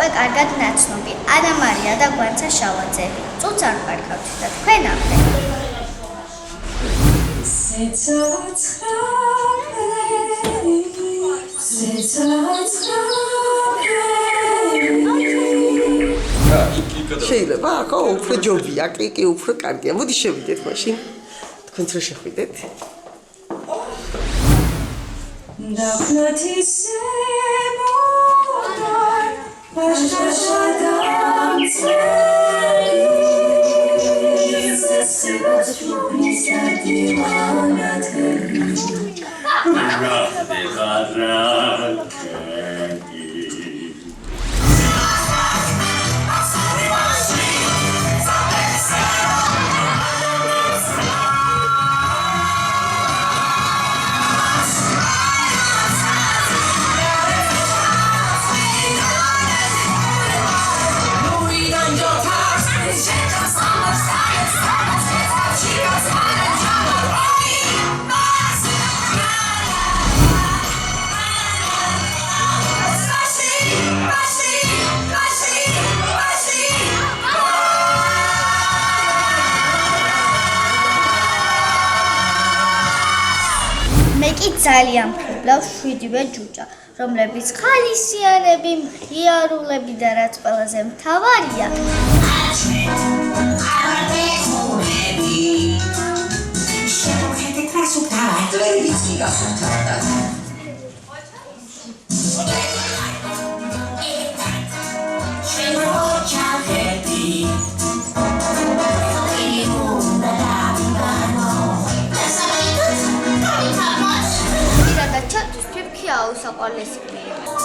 უკვე კარგად ნაცნობი ანა მარია და გვანცა შავაძეები. წუთს არ ვკარგავთ და თქვენ ამბე. შეიძლება ახლა უფრო ჯობია, კი უფრო კარგია. მოდი შევიდეთ მაშინ. თქვენც რა შეხვიდეთ? ძალიან ფლობს 7-ვე ჯუჯა, რომლებიც ხალისიანები, ღიარულები და რაც ყველაზე მთავარია, აუსაყვალესი გმირი.